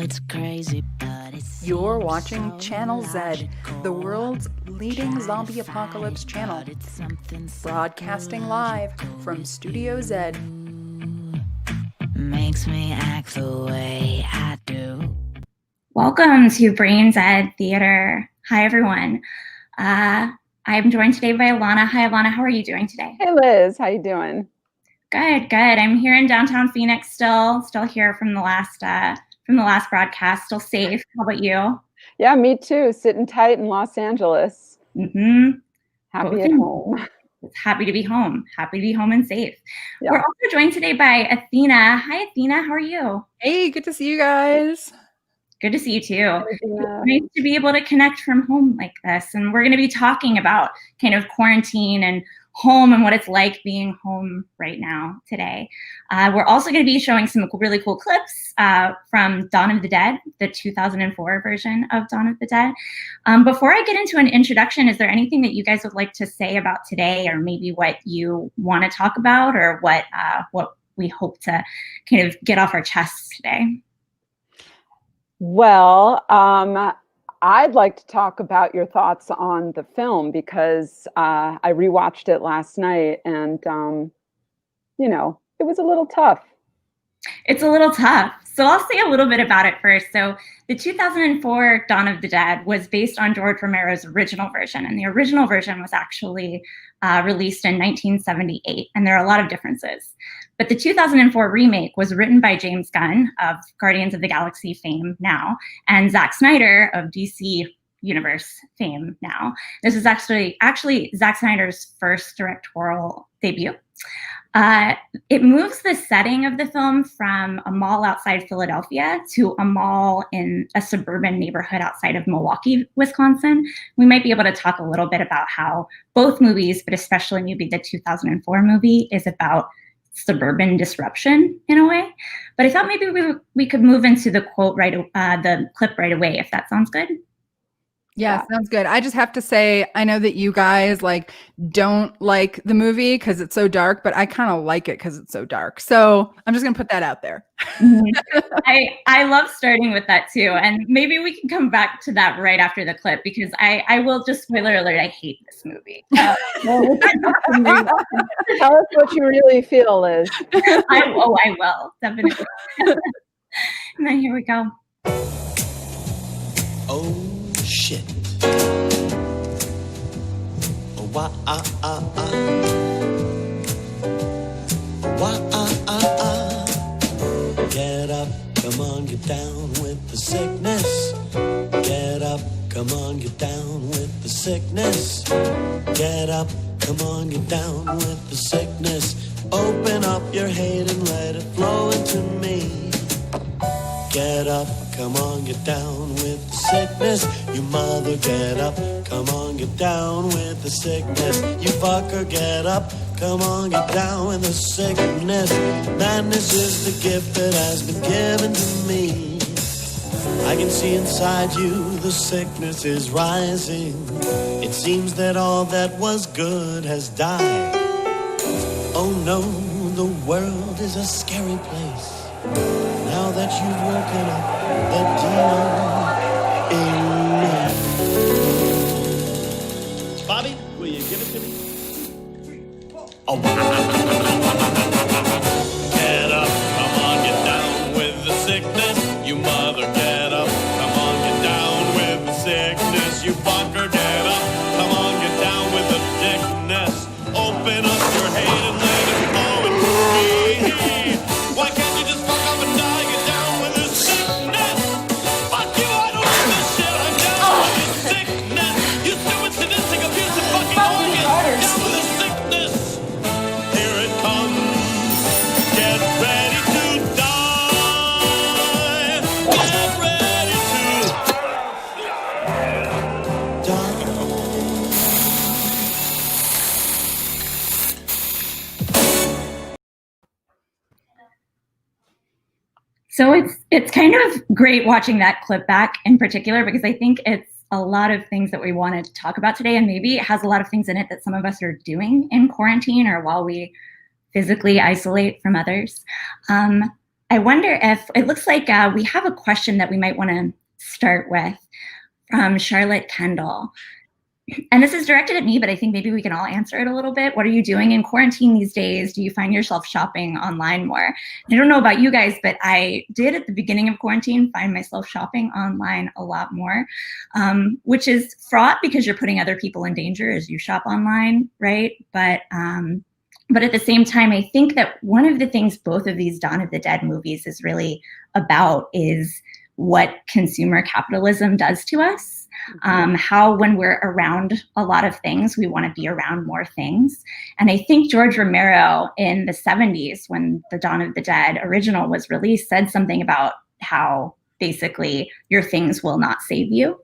it's crazy, but it's You're watching Channel Z, the world's leading zombie apocalypse channel. Broadcasting live from Studio Z. makes me act the way I do. Welcome to Brains Ed Theater. Hi, everyone. I'm joined today by Ilana. Hi, Ilana. How are you doing today? Hey, Liz. How you doing? Good, good. I'm here in downtown Phoenix still here from the last broadcast, still safe. How about you? Yeah, me too. Sitting tight in Los Angeles. Mm-hmm. Happy at home. Happy to be home. Happy to be home and safe. Yeah. We're also joined today by Athena. Hi, Athena. How are you? Hey, good to see you guys. Good to see you too. Athena. It's nice to be able to connect from home like this. And we're going to be talking about kind of quarantine and home and what it's like being home right now today. We're also going to be showing some really cool clips from Dawn of the Dead, the 2004 version of Dawn of the Dead. Before I get into an introduction, is there anything that you guys would like to say about today, or maybe what you want to talk about, or what we hope to kind of get off our chests today? Well, I'd like to talk about your thoughts on the film because I rewatched it last night and, it was a little tough. It's a little tough. So I'll say a little bit about it first. So the 2004 Dawn of the Dead was based on George Romero's original version. And the original version was actually released in 1978. And there are a lot of differences. But the 2004 remake was written by James Gunn of Guardians of the Galaxy fame now, and Zack Snyder of DC Universe fame now. This is actually Zack Snyder's first directorial debut. It moves the setting of the film from a mall outside Philadelphia to a mall in a suburban neighborhood outside of Milwaukee, Wisconsin. We might be able to talk a little bit about how both movies, but especially maybe the 2004 movie, is about suburban disruption in a way. But I thought maybe we could move into the the clip right away, if that sounds good. Yeah, sounds good. I just have to say, I know that you guys don't like the movie because it's so dark, but I kind of like it because it's so dark. So I'm just gonna put that out there. I love starting with that too, and maybe we can come back to that right after the clip because I will just spoiler alert. I hate this movie. Tell us what you really feel, Liz. I will definitely. And then here we go. Oh shit. Wah ah ah ah. Wah ah ah ah. Get up, come on, get down with the sickness. Get up, come on, get down with the sickness. Get up, come on, get down with the sickness. Open up your hate and let it flow into me. Get up, come on, get down with the sickness. You mother, get up, come on, get down with the sickness. You fucker, get up, come on, get down with the sickness. Madness is the gift that has been given to me. I can see inside you the sickness is rising. It seems that all that was good has died. Oh no, the world is a scary place. Now that you've woken up the demon in me. Bobby, will you give it to me? Oh. Get up, come on, get down with the sickness. You mother, get up, come on, get down with the sickness. You fucker, get up, come on, get down with the sickness. Open up your hate and let it flow into me. Why can't you just fuck up and die? Get down with the sickness. Fuck you, I don't give a shit. I'm down with the sickness. You stupid, sadistic, abusive fucking organ. Down with the sickness. Here it comes. Get ready to die. Get ready to die. So it's kind of great watching that clip back in particular because I think it's a lot of things that we wanted to talk about today, and maybe it has a lot of things in it that some of us are doing in quarantine or while we physically isolate from others. I wonder if it looks like we have a question that we might want to start with from Charlotte Kendall. And this is directed at me, but I think maybe we can all answer it a little bit. What are you doing in quarantine these days? Do you find yourself shopping online more? I don't know about you guys, but I did at the beginning of quarantine find myself shopping online a lot more, which is fraught because you're putting other people in danger as you shop online, right? But at the same time, I think that one of the things both of these Dawn of the Dead movies is really about is what consumer capitalism does to us. How when we're around a lot of things, we want to be around more things. And I think George Romero in the 70s, when the Dawn of the Dead original was released, said something about how basically your things will not save you.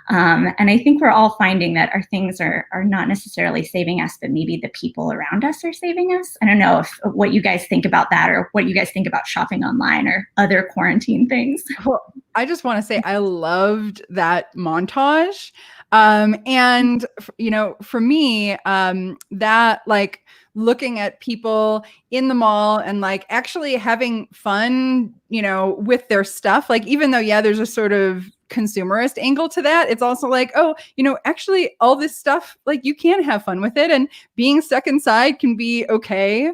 And I think we're all finding that our things are not necessarily saving us, but maybe the people around us are saving us. I don't know what you guys think about that, or what you guys think about shopping online or other quarantine things. Well, I just want to say I loved that montage. And for me, that like looking at people in the mall and like actually having fun, with their stuff, like even though, there's a sort of consumerist angle to that, it's also like, oh, actually all this stuff, like you can have fun with it, and being stuck inside can be okay.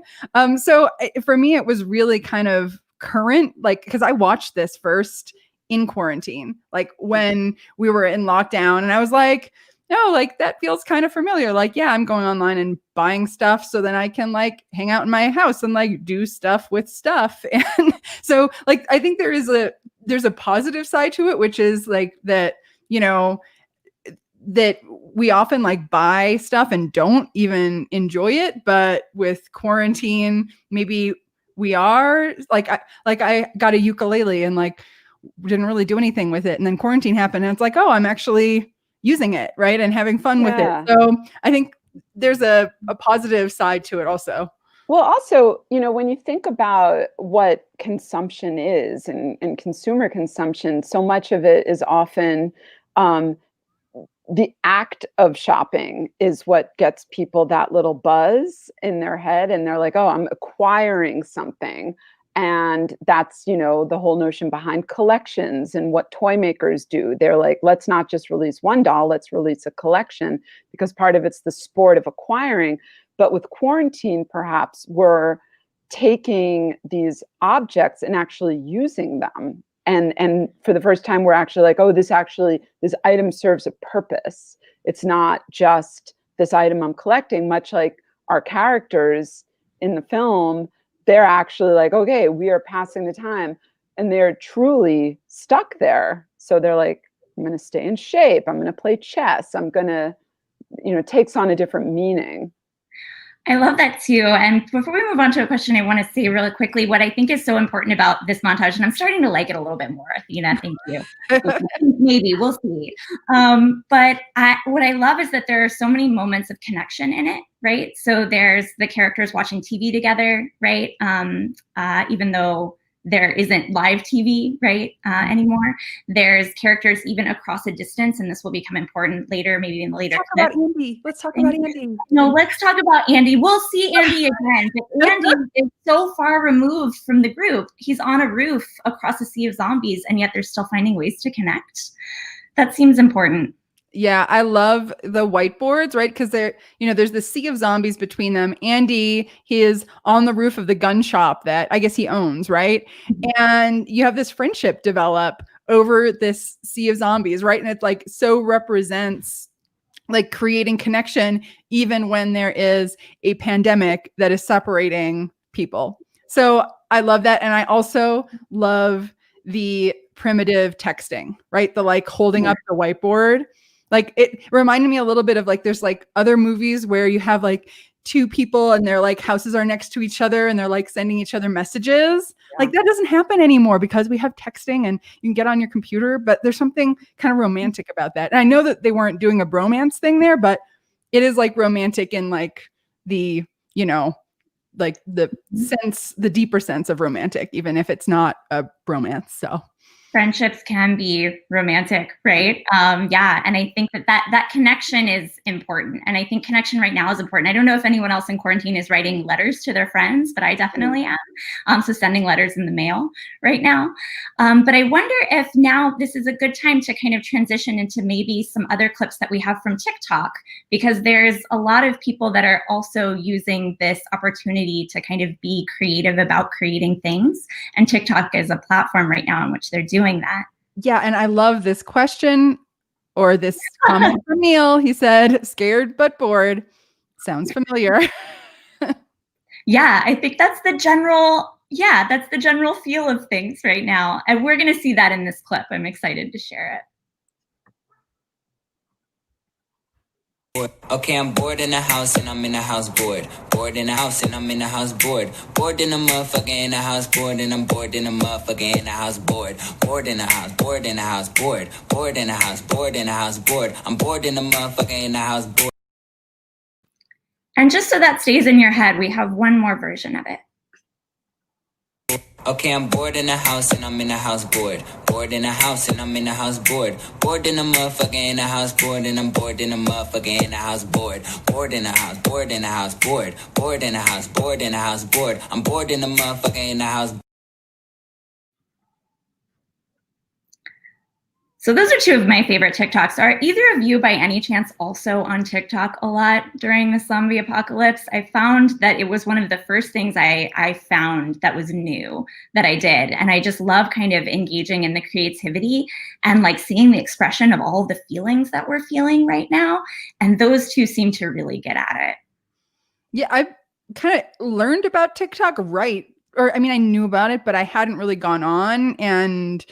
So for me, it was really kind of current, like, because I watched this first in quarantine, like when we were in lockdown, and I was like, no, like that feels kind of familiar. Like, yeah, I'm going online and buying stuff so then I can like hang out in my house and like do stuff with stuff. And so like, I think there's a positive side to it, which is like that, that we often like buy stuff and don't even enjoy it. But with quarantine, maybe we are like, I got a ukulele and like didn't really do anything with it. And then quarantine happened and it's like, oh, I'm actually using it, right? And having fun with it. So I think there's a positive side to it also. Well, also, when you think about what consumption is and consumer consumption, so much of it is often the act of shopping is what gets people that little buzz in their head. And they're like, oh, I'm acquiring something. And that's, the whole notion behind collections and what toy makers do. They're like, let's not just release one doll, let's release a collection, because part of it's the sport of acquiring. But with quarantine, perhaps we're taking these objects and actually using them. And for the first time, we're actually like, oh, this item serves a purpose. It's not just this item I'm collecting, much like our characters in the film. They're actually like, okay, we are passing the time, and they're truly stuck there. So they're like, I'm going to stay in shape. I'm going to play chess. I'm going to, it takes on a different meaning. I love that too. And before we move on to a question, I want to say really quickly what I think is so important about this montage, and I'm starting to like it a little bit more, Athena. Thank you. Maybe we'll see. But what I love is that there are so many moments of connection in it, right? So there's the characters watching TV together, right? Even though there isn't live TV, right, anymore. There's characters even across a distance, and this will become important later, maybe in the later clip. Let's talk about Andy. No, let's talk about Andy. We'll see Andy again. But Andy is so far removed from the group. He's on a roof across a sea of zombies, and yet they're still finding ways to connect. That seems important. Yeah, I love the whiteboards, right? Because there's this sea of zombies between them. Andy, he is on the roof of the gun shop that I guess he owns, right? Mm-hmm. And you have this friendship develop over this sea of zombies, right? And it like so represents like creating connection even when there is a pandemic that is separating people. So I love that. And I also love the primitive texting, right? The like holding up the whiteboard. Like it reminded me a little bit of like, there's like other movies where you have like two people and their like houses are next to each other and they're like sending each other messages. Yeah. Like that doesn't happen anymore because we have texting and you can get on your computer, but there's something kind of romantic about that. And I know that they weren't doing a bromance thing there, but it is like romantic in like the, like the sense, the deeper sense of romantic, even if it's not a bromance. So Friendships can be romantic, right? Yeah, and I think that connection is important. And I think connection right now is important. I don't know if anyone else in quarantine is writing letters to their friends, but I definitely am. So sending letters in the mail right now. But I wonder if now this is a good time to kind of transition into maybe some other clips that we have from TikTok, because there's a lot of people that are also using this opportunity to kind of be creative about creating things. And TikTok is a platform right now in which they're doing that. Yeah, and I love this question or this comment from Neil. He said, "Scared but bored." Sounds familiar. Yeah, I think that's the general feel of things right now. And we're going to see that in this clip. I'm excited to share it. Okay, I'm bored in the house and I'm in the house bored. Bored in the house and I'm in the house bored. Bored in the motherfucker in the house bored and I'm bored in the motherfucker in the house bored. Bored in the house, bored in the house bored. Bored in the house, bored in the house bored. I'm bored in the motherfucker in the house bored. And just so that stays in your head, we have one more version of it. Okay, I'm bored in the house and I'm in the house bored. Bored in the house and I'm in the house bored. Bored in the motherfucker in the house bored and I'm bored in the motherfucker in the house bored. Bored in the house, bored in the house bored. Bored in the house, bored in the house bored. I'm bored in the motherfucker in the house. So those are two of my favorite TikToks. Are either of you by any chance also on TikTok a lot during the zombie apocalypse? I found that it was one of the first things I found that was new that I did. And I just love kind of engaging in the creativity and like seeing the expression of all the feelings that we're feeling right now. And those two seem to really get at it. Yeah, I kind of learned about TikTok I mean, I knew about it, but I hadn't really gone on and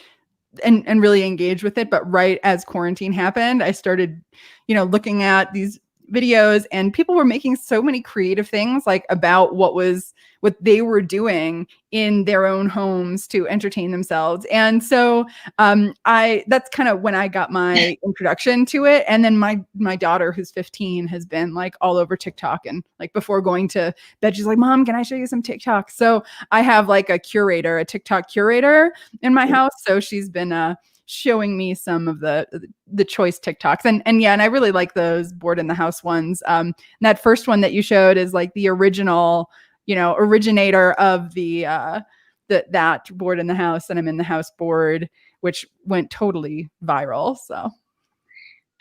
really engaged with it. But right as quarantine happened, I started, looking at these videos, and people were making so many creative things like about what they were doing in their own homes to entertain themselves. And so that's kind of when I got my introduction to it. And then my daughter, who's 15, has been like all over TikTok, and like before going to bed, she's like, "Mom, can I show you some TikTok?" So I have like a TikTok curator in my house. So she's been showing me some of the choice TikToks, and I really like those bored in the house ones. That first one that you showed is like the original, originator of that bored in the house and I'm in the house bored, which went totally viral. So,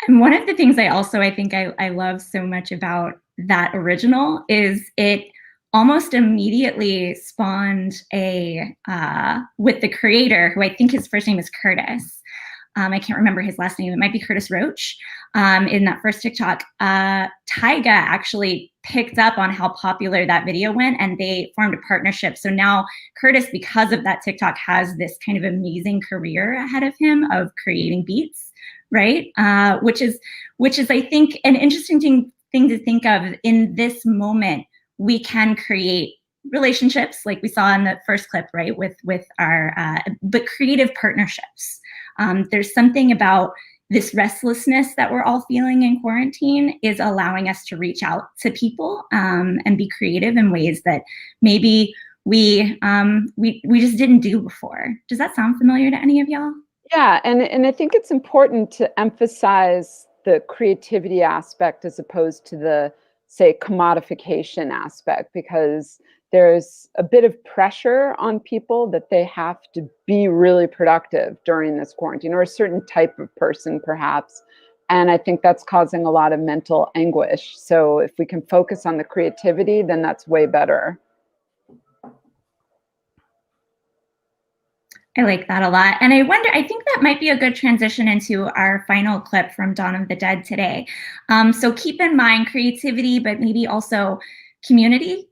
and one of the things I think I love so much about that original is it almost immediately spawned with the creator, who I think his first name is Curtis. I can't remember his last name. It might be Curtis Roach. In that first TikTok, Tyga actually picked up on how popular that video went, and they formed a partnership. So now Curtis, because of that TikTok, has this kind of amazing career ahead of him of creating beats, right? Which is I think an interesting thing to think of in this moment. We can create relationships like we saw in the first clip, right? With our, but creative partnerships. There's something about this restlessness that we're all feeling in quarantine is allowing us to reach out to people and be creative in ways that maybe we just didn't do before. Does that sound familiar to any of y'all? Yeah, and I think it's important to emphasize the creativity aspect as opposed to the, say, commodification aspect, because there's a bit of pressure on people that they have to be really productive during this quarantine, or a certain type of person perhaps. And I think that's causing a lot of mental anguish. So if we can focus on the creativity, then that's way better. I like that a lot. And I think that might be a good transition into our final clip from Dawn of the Dead today. So keep in mind creativity, but maybe also community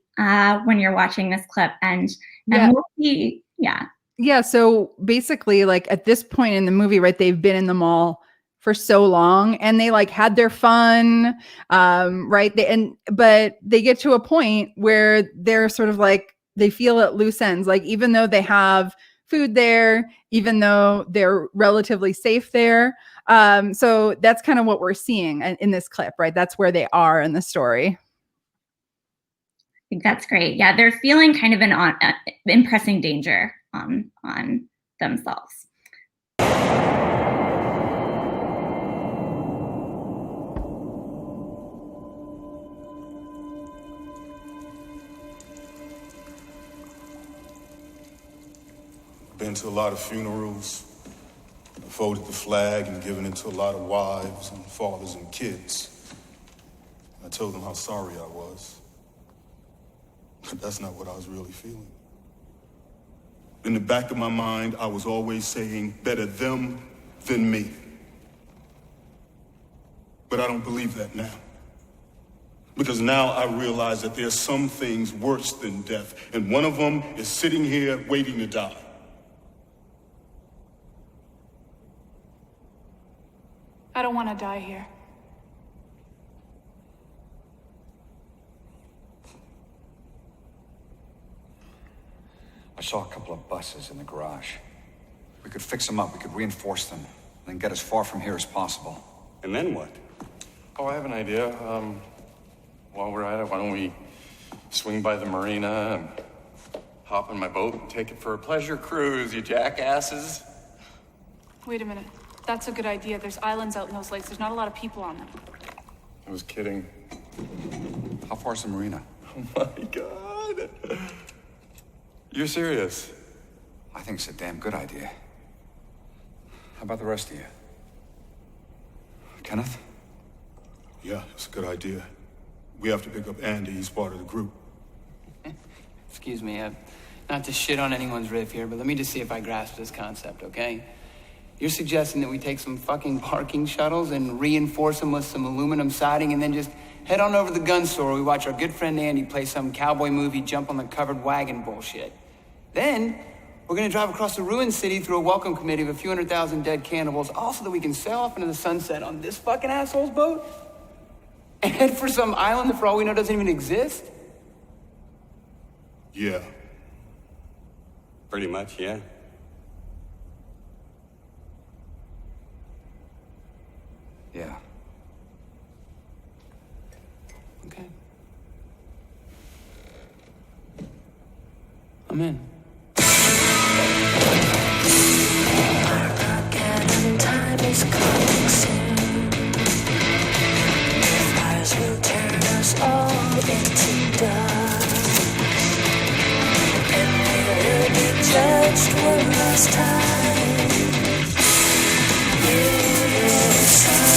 when you're watching this clip. And we'll see, Yeah, so basically, like at this point in the movie, right, they've been in the mall for so long and they like had their fun, right? But they get to a point where they're sort of like, they feel at loose ends, like even though they have food there, even though they're relatively safe there. So that's kind of what we're seeing in this clip, right? That's where they are in the story. I think that's great. Yeah, they're feeling kind of an impressing danger on themselves. been to a lot of funerals, folded the flag and given it to a lot of wives and fathers and kids. I told them how sorry I was. But that's not what I was really feeling. In the back of my mind, I was always saying, better them than me. But I don't believe that now. Because now I realize that there's some things worse than death, and one of them is sitting here waiting to die. I don't want to die here. I saw a couple of buses in the garage. We could fix them up, we could reinforce them, and then get as far from here as possible. And then what? Oh, I have an idea. While we're at it, why don't we swing by the marina and hop in my boat and take it for a pleasure cruise, you jackasses? Wait a minute. That's a good idea. There's islands out in those lakes. There's not a lot of people on them. I was kidding. How far's the marina? Oh my God. You're serious? I think it's a damn good idea. How about the rest of you? Kenneth? Yeah, it's a good idea. We have to pick up Andy. He's part of the group. Excuse me, not to shit on anyone's riff here, but let me just see if I grasp this concept, okay? You're suggesting that we take some fucking parking shuttles and reinforce them with some aluminum siding and then just head on over to the gun store. We watch our good friend Andy play some cowboy movie, jump on the covered wagon bullshit. Then we're gonna drive across the ruined city through a welcome committee of a few 100,000 dead cannibals, all so that we can sail off into the sunset on this fucking asshole's boat and head for some island that for all we know doesn't even exist? Yeah. Pretty much, yeah. Yeah. Okay. I'm in. Time is coming soon. The fires will turn us all into dust, and we will be judged one last time. You will come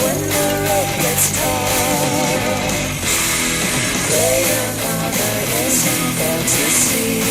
when the road gets tall. Pray your mother isn't there to see.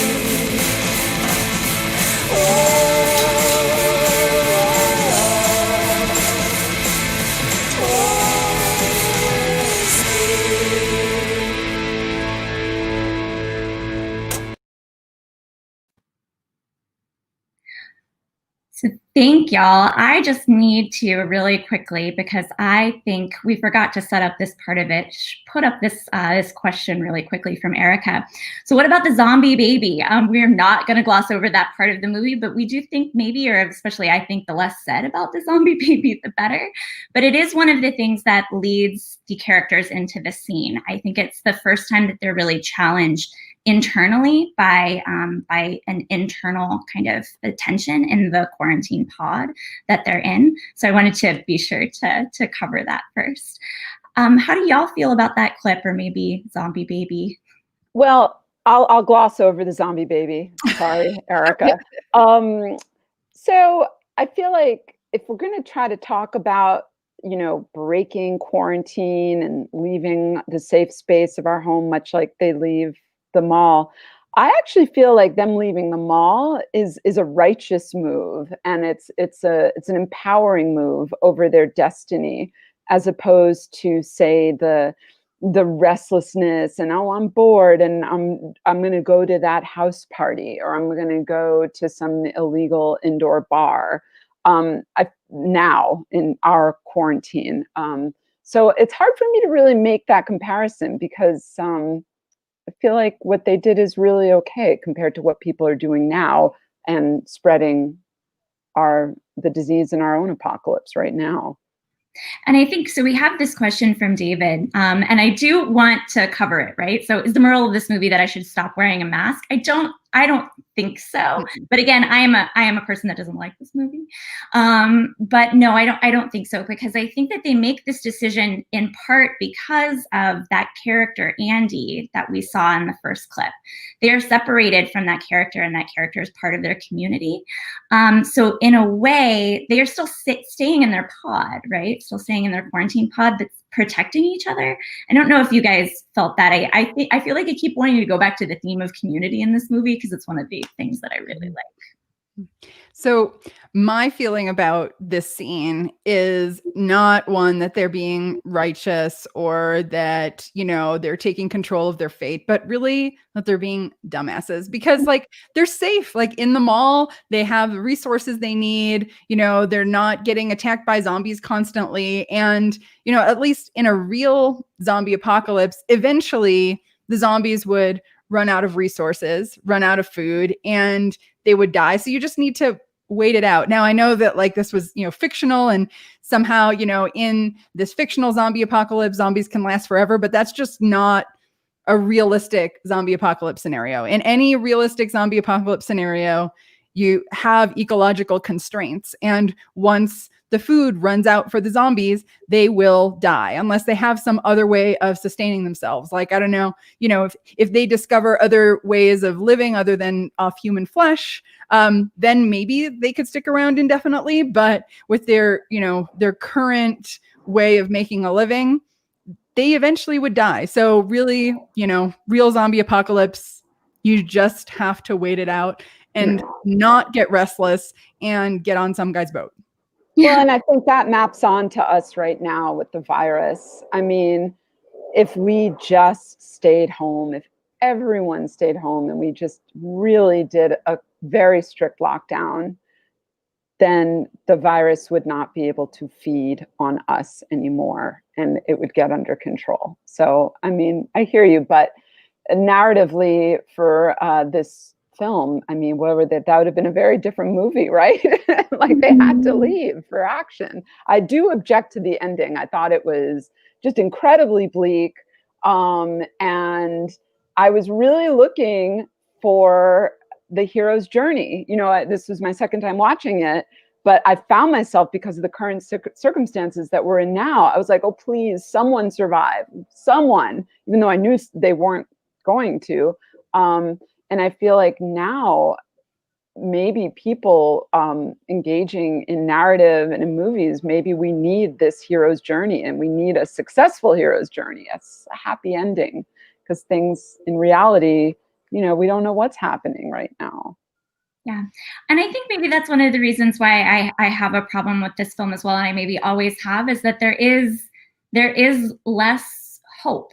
So thank y'all. I just need to really quickly, because I think we forgot to set up this part of it, put up this this question really quickly from Erica. So what about the zombie baby? We're not going to gloss over that part of the movie, but we do think maybe, or especially I think the less said about the zombie baby, the better. But it is one of the things that leads the characters into the scene. I think it's the first time that they're really challenged internally by an internal kind of attention in the quarantine pod that they're in. So I wanted to be sure to cover that first. How do y'all feel about that clip, or maybe zombie baby? Well, I'll gloss over the zombie baby. Sorry, Erica. So I feel like if we're going to try to talk about, breaking quarantine and leaving the safe space of our home, much like they leave the mall, I actually feel like them leaving the mall is a righteous move, and it's an empowering move over their destiny, as opposed to, say, the restlessness and, oh, I'm bored and I'm going to go to that house party, or I'm going to go to some illegal indoor bar now in our quarantine. So it's hard for me to really make that comparison, because I feel like what they did is really okay compared to what people are doing now and spreading the disease in our own apocalypse right now. And I think, so we have this question from David, and I do want to cover it, right? So is the moral of this movie that I should stop wearing a mask? I don't think so. But again, I am a person that doesn't like this movie. But no, I don't think so, because I think that they make this decision in part because of that character, Andy, that we saw in the first clip. They are separated from that character, and that character is part of their community. So in a way, they are still staying in their pod, right? Still staying in their quarantine pod that's protecting each other. I don't know if you guys felt that. I feel like I keep wanting to go back to the theme of community in this movie, because it's one of the things that I really like. So my feeling about this scene is not one that they're being righteous or that, you know, they're taking control of their fate, but really that they're being dumbasses, because like they're safe, like in the mall, they have the resources they need, you know, they're not getting attacked by zombies constantly. And, you know, at least in a real zombie apocalypse, eventually the zombies would run out of resources, run out of food, and they would die. So you just need to wait it out. Now, I know that like this was, you know, fictional, and somehow, you know, in this fictional zombie apocalypse, zombies can last forever, but that's just not a realistic zombie apocalypse scenario. In any realistic zombie apocalypse scenario, you have ecological constraints. And once the food runs out for the zombies, they will die unless they have some other way of sustaining themselves. Like, I don't know, you know, if they discover other ways of living other than off human flesh, then maybe they could stick around indefinitely. But with their, you know, their current way of making a living, they eventually would die. So really, you know, real zombie apocalypse, you just have to wait it out and not get restless and get on some guy's boat. Well, and I think that maps on to us right now with the virus. I mean, if we just stayed home, if everyone stayed home and we just really did a very strict lockdown, then the virus would not be able to feed on us anymore, and it would get under control. So, I mean, I hear you, but narratively for this film, I mean, that would have been a very different movie, right? Like they had to leave for action. I do object to the ending. I thought it was just incredibly bleak. And I was really looking for the hero's journey. You know, this was my second time watching it, but I found myself, because of the current circumstances that we're in now, I was like, oh, please, someone survive, someone, even though I knew they weren't going to. And I feel like now maybe people engaging in narrative and in movies, maybe we need this hero's journey, and we need a successful hero's journey, a happy ending, because things in reality, you know, we don't know what's happening right now. Yeah. And I think maybe that's one of the reasons why I have a problem with this film as well, and I maybe always have, is that there is less hope.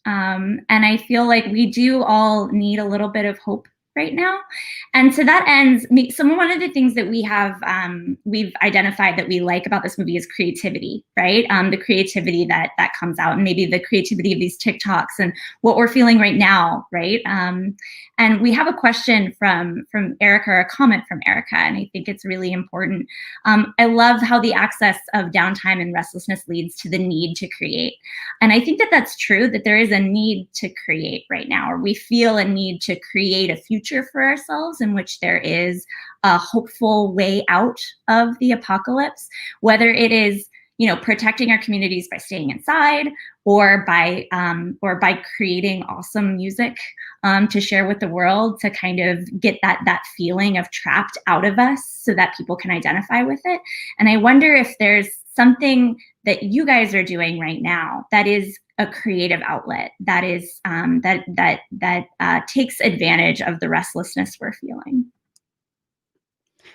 And I feel like we do all need a little bit of hope right now. And to that end, one of the things that we've identified that we like about this movie is creativity, right? The creativity that comes out, and maybe the creativity of these TikToks and what we're feeling right now, right? And we have a question from Erica, or a comment from Erica, and I think it's really important. I love how the access of downtime and restlessness leads to the need to create. And I think that that's true, that there is a need to create right now, or we feel a need to create a future for ourselves in which there is a hopeful way out of the apocalypse, whether it is, you know, protecting our communities by staying inside, or by creating awesome music to share with the world, to kind of get that feeling of trapped out of us so that people can identify with it. And I wonder if there's something that you guys are doing right now that is a creative outlet, that is that takes advantage of the restlessness we're feeling.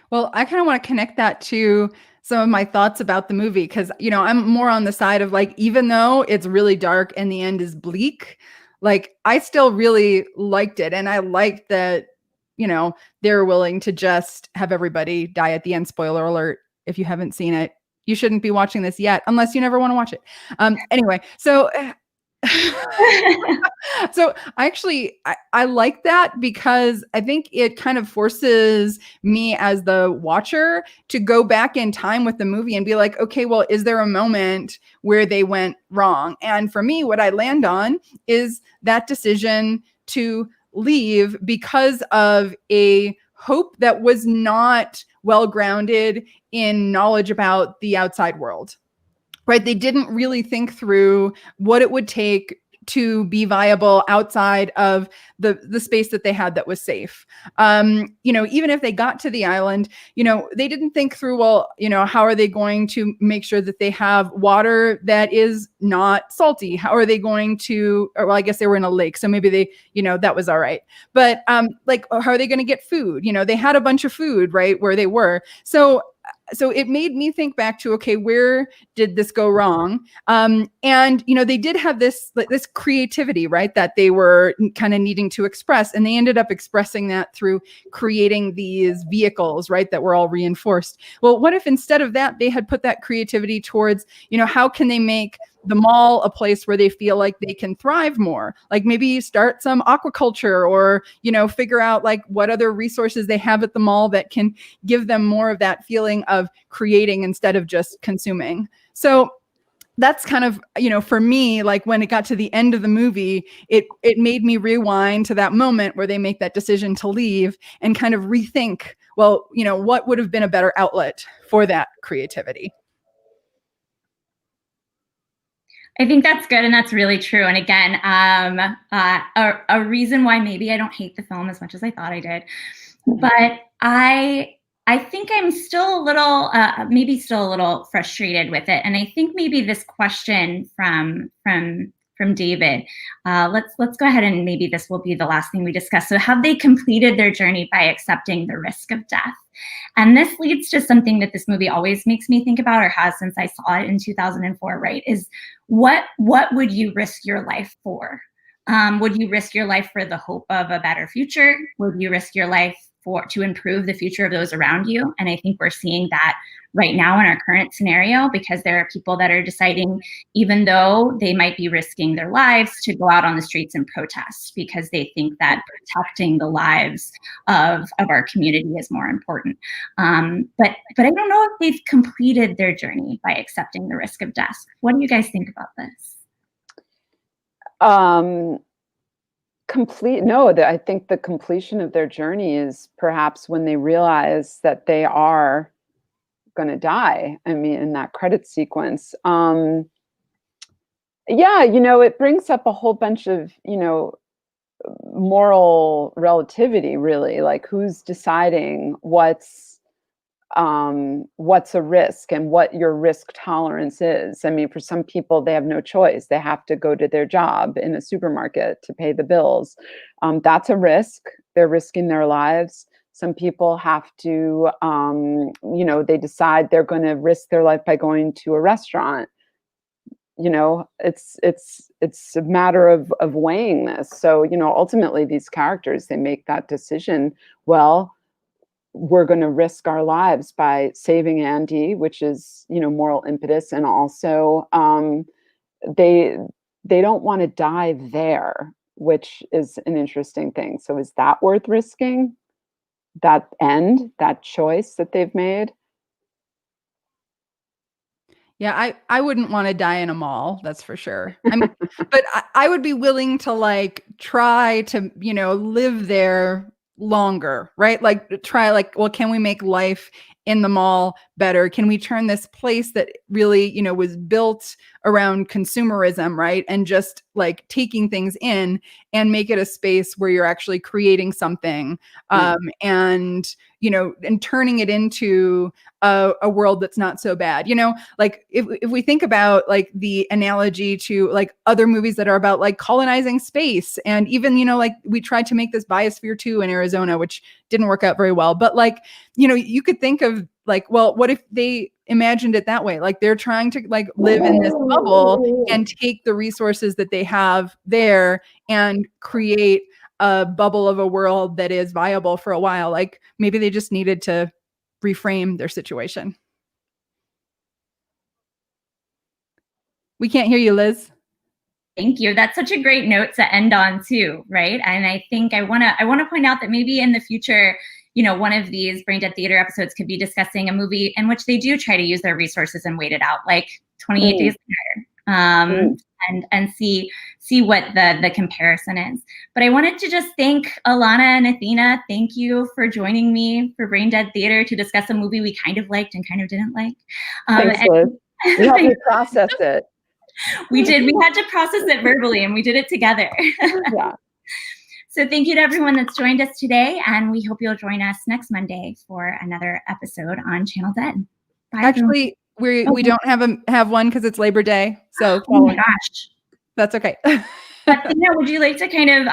Well, I kind of want to connect that to some of my thoughts about the movie, because, you know, I'm more on the side of like, even though it's really dark and the end is bleak, like I still really liked it. And I liked that, you know, they're willing to just have everybody die at the end. Spoiler alert, if you haven't seen it, you shouldn't be watching this yet, unless you never want to watch it. Anyway, so So I like that because I think it kind of forces me as the watcher to go back in time with the movie and be like, okay, well, is there a moment where they went wrong? And for me, what I land on is that decision to leave because of a hope that was not well grounded in knowledge about the outside world. Right? They didn't really think through what it would take to be viable outside of the space that they had that was safe. Even if they got to the island, they didn't think through, well, how are they going to make sure that they have water that is not salty? How are they going to, or well, I guess they were in a lake, so maybe they, that was all right. But like, how are they going to get food? They had a bunch of food, right, where they were. So it made me think back to, okay, where did this go wrong? And they did have this creativity, right, that they were kind of needing to express, and they ended up expressing that through creating these vehicles, right, that were all reinforced. Well, what if instead of that, they had put that creativity towards, how can they make the mall a place where they feel like they can thrive more? Like maybe start some aquaculture, or figure out like what other resources they have at the mall that can give them more of that feeling of creating instead of just consuming. So that's kind of, for me, like when it got to the end of the movie, it made me rewind to that moment where they make that decision to leave and kind of rethink, well, what would have been a better outlet for that creativity? I think that's good, and that's really true. And again, a reason why maybe I don't hate the film as much as I thought I did, but I think I'm still a little, maybe still a little frustrated with it. And I think maybe this question from David, let's go ahead and maybe this will be the last thing we discuss. So have they completed their journey by accepting the risk of death? And this leads to something that this movie always makes me think about, or has since I saw it in 2004, right? Is what would you risk your life for? Would you risk your life for the hope of a better future? Would you risk your life to improve the future of those around you? And I think we're seeing that right now in our current scenario, because there are people that are deciding, even though they might be risking their lives, to go out on the streets and protest because they think that protecting the lives of our community is more important. But I don't know if they've completed their journey by accepting the risk of death. What do you guys think about this? I think the completion of their journey is perhaps when they realize that they are going to die. I mean, in that credit sequence. It brings up a whole bunch of, moral relativity, really, like who's deciding what's a risk and what your risk tolerance is. I mean, for some people, they have no choice. They have to go to their job in a supermarket to pay the bills. That's a risk. They're risking their lives. Some people have to, they decide they're going to risk their life by going to a restaurant. It's a matter of weighing this. So, ultimately these characters, they make that decision. Well, we're going to risk our lives by saving Andy, which is, moral impetus. And also, they don't want to die there, which is an interesting thing. So is that worth risking? That choice that they've made? Yeah, I wouldn't want to die in a mall, that's for sure. I mean, but I would be willing to like try to, live there longer, right? Like try like, well, can we make life in the mall better? Can we turn this place that really, was built around consumerism, right? And just like taking things in and make it a space where you're actually creating something, and turning it into a world that's not so bad. Like if we think about like the analogy to like other movies that are about like colonizing space, and even, like we tried to make this Biosphere 2 in Arizona, which didn't work out very well. But like, you could think of like, well, what if they imagined it that way? Like they're trying to like live in this bubble and take the resources that they have there and create a bubble of a world that is viable for a while. Like maybe they just needed to reframe their situation. We can't hear you, Liz. Thank you. That's such a great note to end on too, right? And I think I want to point out that maybe in the future, one of these Brain Dead Theater episodes could be discussing a movie in which they do try to use their resources and wait it out, like 28 Days Later, and see what the comparison is. But I wanted to just thank Ilana and Athena. Thank you for joining me for Brain Dead Theater to discuss a movie we kind of liked and kind of didn't like. Thanks, Liz. You helped me process it. We did. We had to process it verbally, and we did it together. Yeah. So thank you to everyone that's joined us today, and we hope you'll join us next Monday for another episode on Channel Dead. Bye, Actually, we don't have one because it's Labor Day. So oh my gosh, that's okay. Athena, would you like to kind of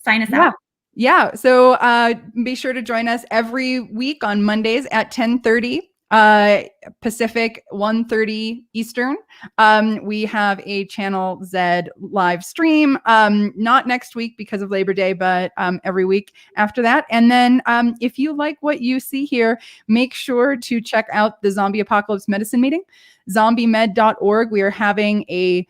sign us out? Yeah. So be sure to join us every week on Mondays at 10:30 Pacific, 1:30 Eastern. We have a Channel Z live stream, not next week because of Labor Day, but every week after that. And then if you like what you see here, make sure to check out the Zombie Apocalypse Medicine Meeting, zombiemed.org. We are having a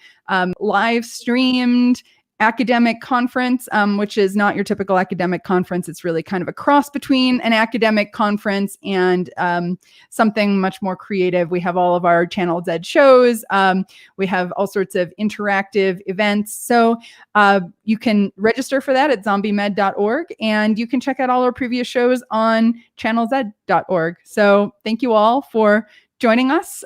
live streamed academic conference, which is not your typical academic conference. It's really kind of a cross between an academic conference and something much more creative. We have all of our Channel Z shows. We have all sorts of interactive events. So you can register for that at zombiemed.org, and you can check out all our previous shows on channelz.org. So thank you all for joining us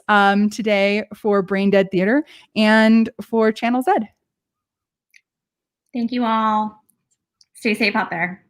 today for Brain Dead Theater and for Channel Z. Thank you all. Stay safe out there.